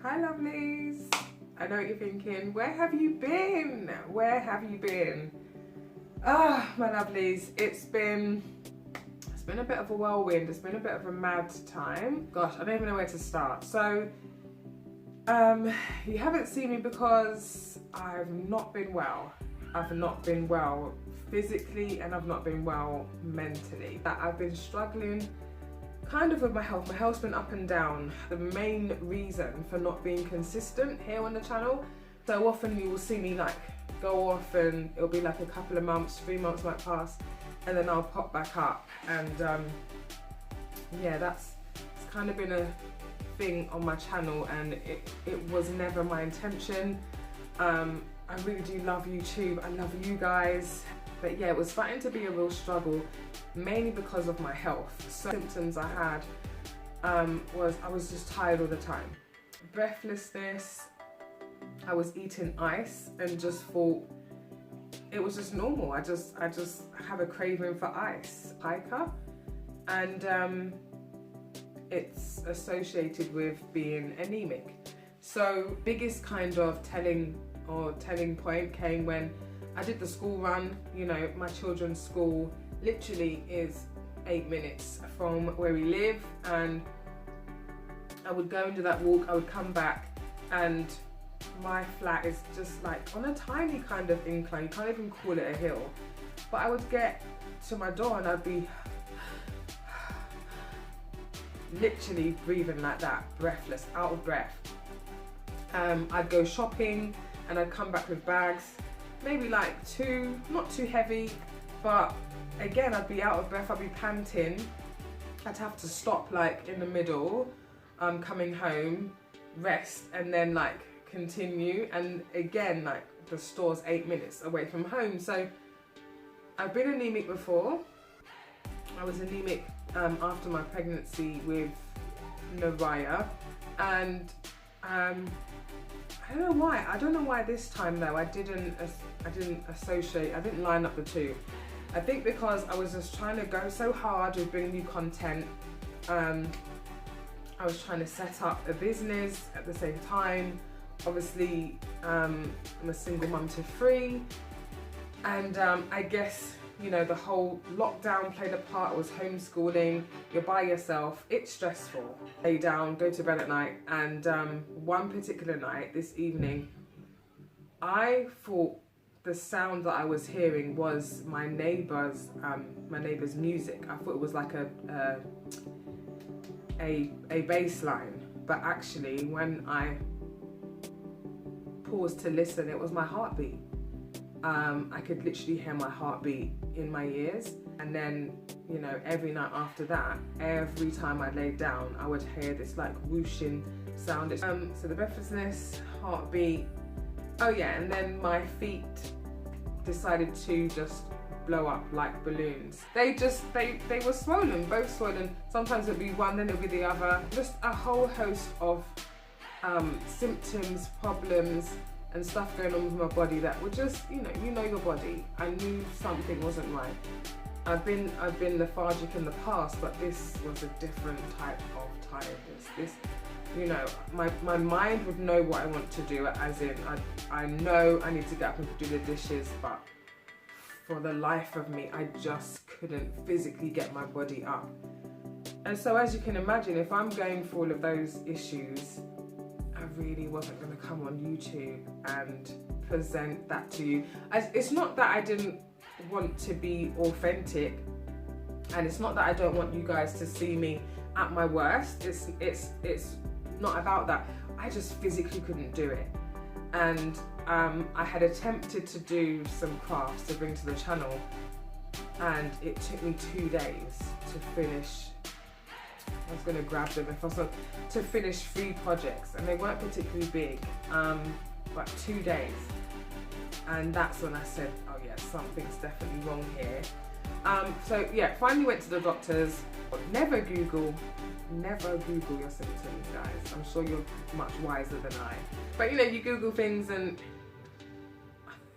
Hi lovelies. I know what you're thinking, where have you been? Where have you been? Ah, my lovelies, it's been a bit of a whirlwind. It's been a bit of a mad time. Gosh, I don't even know where to start. So, you haven't seen me because I've not been well. I've not been well physically and I've not been well mentally. I've been struggling kind of with my health. My health's been up and down. The main reason for not being consistent here on the channel, so often you will see me like go off and it'll be like a couple of months, 3 months might pass, and then I'll pop back up. And yeah, it's kind of been a thing on my channel, and it was never my intention. I really do love YouTube. I love you guys. But yeah, it was starting to be a real struggle, mainly because of my health. So symptoms I had was I was just tired all the time. Breathlessness, I was eating ice and just thought it was just normal. I just have a craving for ice. Hiker, and it's associated with being anemic. So biggest kind of telling point came when I did the school run. You know, my children's school literally is 8 minutes from where we live, and I would go and do that walk, I would come back, and my flat is just like on a tiny kind of incline, you can't even call it a hill, but I would get to my door and I'd be literally breathing like that, breathless, out of breath. I'd go shopping and I'd come back with bags, maybe like not too heavy, but again, I'd be out of breath, I'd be panting. I'd have to stop like in the middle, coming home, rest, and then like continue. And again, like the store's 8 minutes away from home. So I've been anemic before. I was anemic after my pregnancy with Naraya, and I don't know why this time though I didn't line up the two. I think because I was just trying to go so hard with bringing you content. I was trying to set up a business at the same time. Obviously, I'm a single mum to 3, and I guess, you know, the whole lockdown played a part. I was homeschooling, you're by yourself, it's stressful. Lay down, go to bed at night, and one particular night, this evening, I thought the sound that I was hearing was my neighbour's music. I thought it was like a bass line, but actually when I paused to listen, it was my heartbeat. I could literally hear my heartbeat in my ears. And then, you know, every night after that, every time I laid down, I would hear this like whooshing sound. So the breathlessness, heartbeat, oh yeah, and then my feet decided to just blow up like balloons. They were swollen, both swollen. Sometimes it'd be one, then it'd be the other. Just a whole host of symptoms, problems, and stuff going on with my body that were just, you know your body. I knew something wasn't right. I've been lethargic in the past, but this was a different type of tiredness. This, you know, my mind would know what I want to do, as in I know I need to get up and do the dishes, but for the life of me, I just couldn't physically get my body up. And so as you can imagine, if I'm going for all of those issues, I really wasn't going to come on YouTube and present that to you. It's not that I didn't want to be authentic, and it's not that I don't want you guys to see me at my worst. It's not about that. I just physically couldn't do it. And I had attempted to do some crafts to bring to the channel, and it took me 2 days to finish. I was going to grab them if I was to finish 3 projects, and they weren't particularly big, but 2 days. And that's when I said, oh yeah, something's definitely wrong here. So yeah, finally went to the doctors. Never Google your symptoms, guys. I'm sure you're much wiser than I. But you know, you Google things and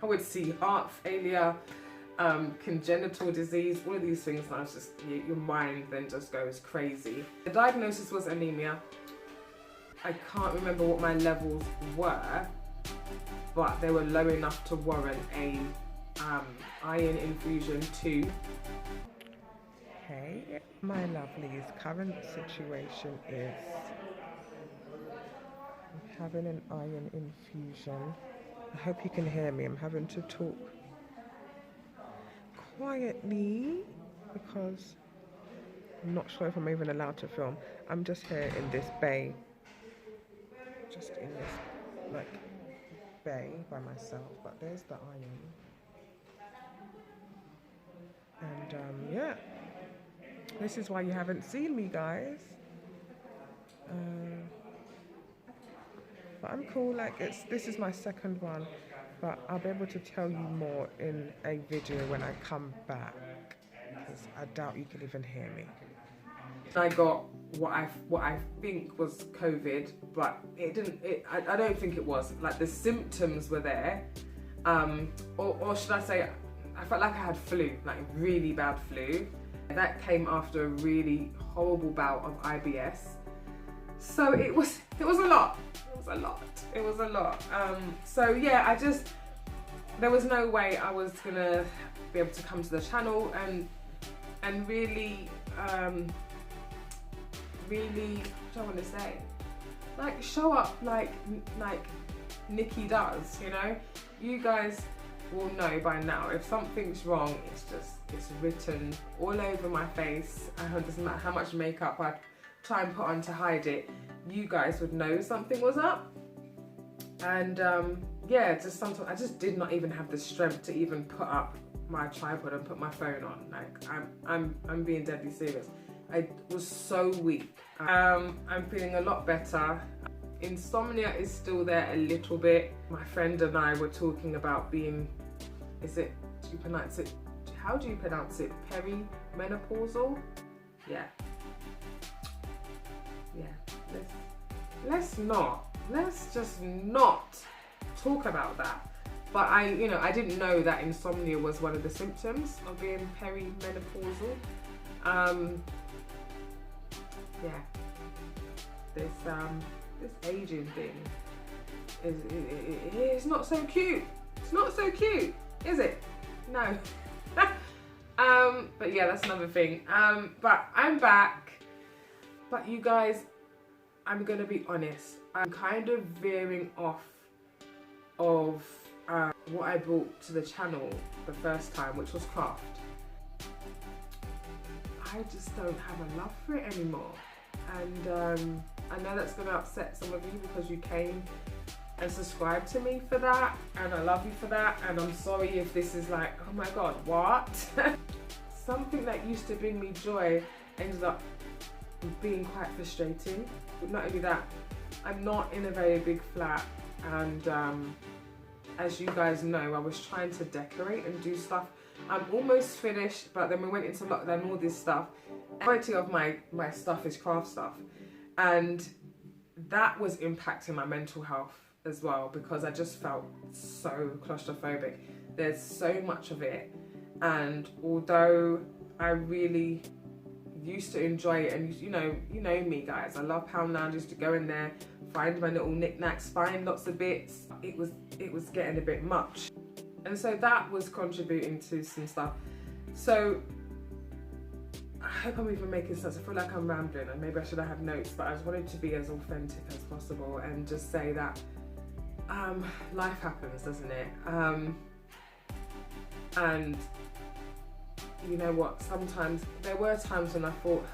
I would see heart failure, congenital disease, all of these things, and I was just, your mind then just goes crazy. The diagnosis was anemia. I can't remember what my levels were, but they were low enough to warrant a iron infusion 2. Hey, my lovelies, current situation is I'm having an iron infusion. I hope you can hear me. I'm having to talk quietly because I'm not sure if I'm even allowed to film. I'm just here in this bay, just in this like bay by myself, but there's the iron. And yeah, this is why you haven't seen me, guys. But I'm cool, like this is my second one, but I'll be able to tell you more in a video when I come back, because I doubt you can even hear me. I got what I think was COVID, but it didn't. I don't think it was. Like the symptoms were there, or should I say, I felt like I had flu, like really bad flu. That came after a really horrible bout of IBS. So it was a lot. It was a lot. So yeah, there was no way I was gonna be able to come to the channel and really, what do I want to say? Like show up like Nikki does, you know? You guys will know by now if something's wrong, it's written all over my face. It doesn't matter how much makeup I try and put on to hide it, you guys would know something was up. And yeah, just sometimes I just did not even have the strength to even put up my tripod and put my phone on. Like I'm being deadly serious. I was so weak. I'm feeling a lot better. Insomnia is still there a little bit. My friend and I were talking about being, how do you pronounce it? Perimenopausal? Yeah. Let's just not talk about that. But I didn't know that insomnia was one of the symptoms of being perimenopausal. Yeah, this aging thing is not so cute. It's not so cute, is it? No. But yeah, that's another thing. But I'm back. But you guys, I'm gonna be honest. I'm kind of veering off of what I brought to the channel the first time, which was craft. I just don't have a love for it anymore. And I know that's gonna upset some of you because you came and subscribed to me for that, and I love you for that, and I'm sorry if this is like, oh my god, what? Something that used to bring me joy ended up being quite frustrating. But not only that, I'm not in a very big flat, and as you guys know, I was trying to decorate and do stuff. I'm almost finished, but then we went into lockdown, all this stuff. The majority of my stuff is craft stuff, and that was impacting my mental health as well, because I just felt so claustrophobic. There's so much of it, and although I really used to enjoy it, and you know me guys, I love Poundland, used to go in there, find my little knickknacks, find lots of bits. It was getting a bit much, and so that was contributing to some stuff. So I hope I'm even making sense. I feel like I'm rambling, and maybe I should have had notes, but I just wanted to be as authentic as possible and just say that life happens, doesn't it? And you know what, sometimes there were times when I thought,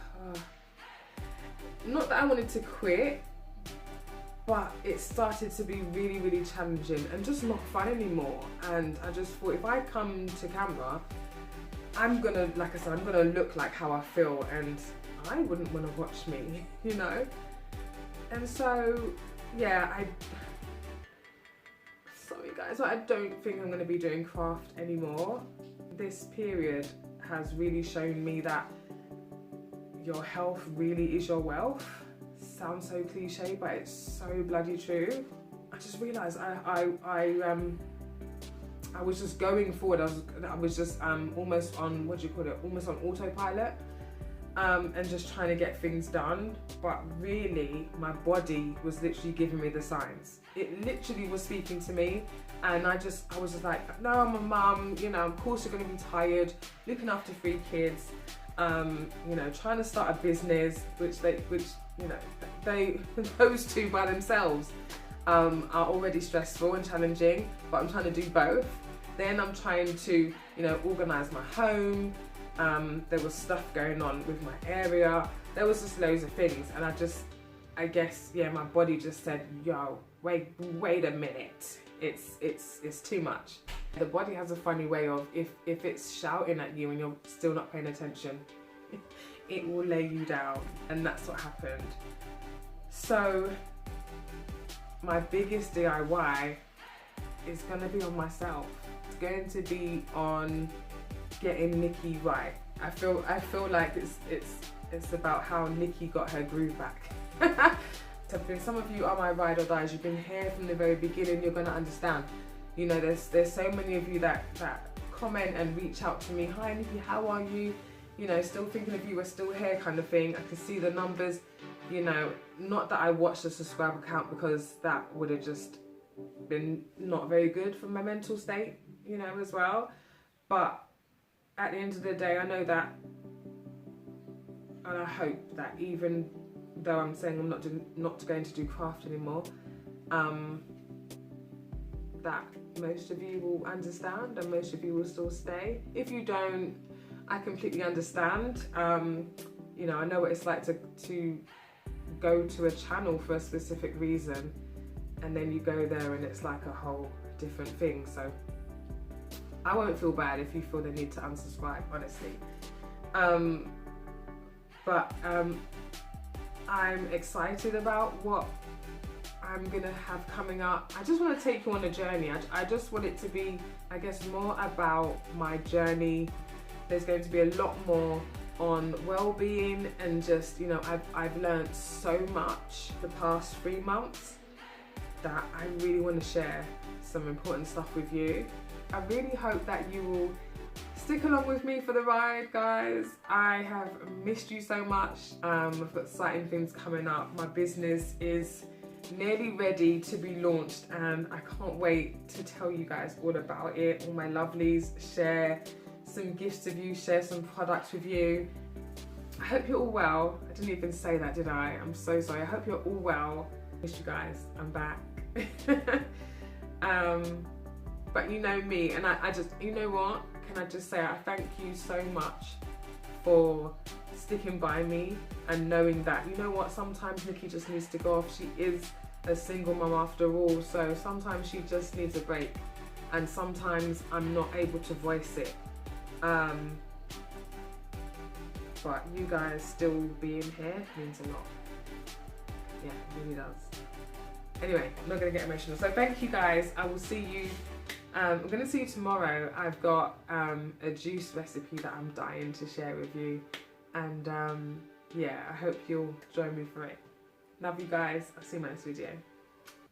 not that I wanted to quit, but it started to be really, really challenging and just not fun anymore. And I just thought, if I come to camera, I'm gonna, like I said, I'm gonna look like how I feel, and I wouldn't want to watch me, you know? And so, yeah, sorry guys, I don't think I'm gonna be doing craft anymore. This period has really shown me that your health really is your wealth. Sounds so cliche, but it's so bloody true. I just realised I was just going forward. I was just almost on, what do you call it? Almost on autopilot. and just trying to get things done. But really, my body was literally giving me the signs. It literally was speaking to me, and I was just like, no, I'm a mum, you know, of course you're going to be tired, looking after 3 kids, you know, trying to start a business, which you know, those two by themselves are already stressful and challenging, but I'm trying to do both. Then I'm trying to, you know, organise my home. There was stuff going on with my area. There was just loads of things, and I guess, yeah, my body just said, yo, wait a minute. It's too much. The body has a funny way of, if it's shouting at you and you're still not paying attention, it will lay you down, and that's what happened. So my biggest DIY is going to be on myself. It's going to be on getting Nikki right. I feel like it's about how Nikki got her groove back. So some of you are my ride or dies. You've been here from the very beginning. You're going to understand. You know, there's so many of you that comment and reach out to me. Hi Nikki, how are you? You know, still thinking of you, we're still here, kind of thing. I can see the numbers. You know, not that I watched the subscriber count, because that would have just been not very good for my mental state, you know, as well. But at the end of the day, I know that, and I hope that, even though I'm saying I'm not going to do craft anymore, that most of you will understand and most of you will still stay. If you don't, I completely understand. You know, I know what it's like to go to a channel for a specific reason, and then you go there and it's like a whole different thing. So I won't feel bad if you feel the need to unsubscribe, honestly. But I'm excited about what I'm gonna have coming up. I just want to take you on a journey. I just want it to be, I guess, more about my journey. There's going to be a lot more on well-being, and just, you know, I've learned so much the past 3 months that I really want to share some important stuff with you. I really hope that you will stick along with me for the ride, guys. I have missed you so much. I've got exciting things coming up. My business is nearly ready to be launched, and I can't wait to tell you guys all about it. All my lovelies, share some gifts with you, share some products with you. I hope you're all well. I didn't even say that, did I? I'm so sorry. I hope you're all well. Miss you guys. I'm back. But you know me, and I just, you know what? Can I just say, I thank you so much for sticking by me and knowing that, you know what, sometimes Nikki just needs to go off. She is a single mum after all, so sometimes she just needs a break, and sometimes I'm not able to voice it. But you guys still being here means a lot. Yeah, it really does. Anyway, I'm not going to get emotional. So thank you guys. I will see you. I'm going to see you tomorrow. I've got a juice recipe that I'm dying to share with you. And yeah, I hope you'll join me for it. Love you guys. I'll see you in my next video.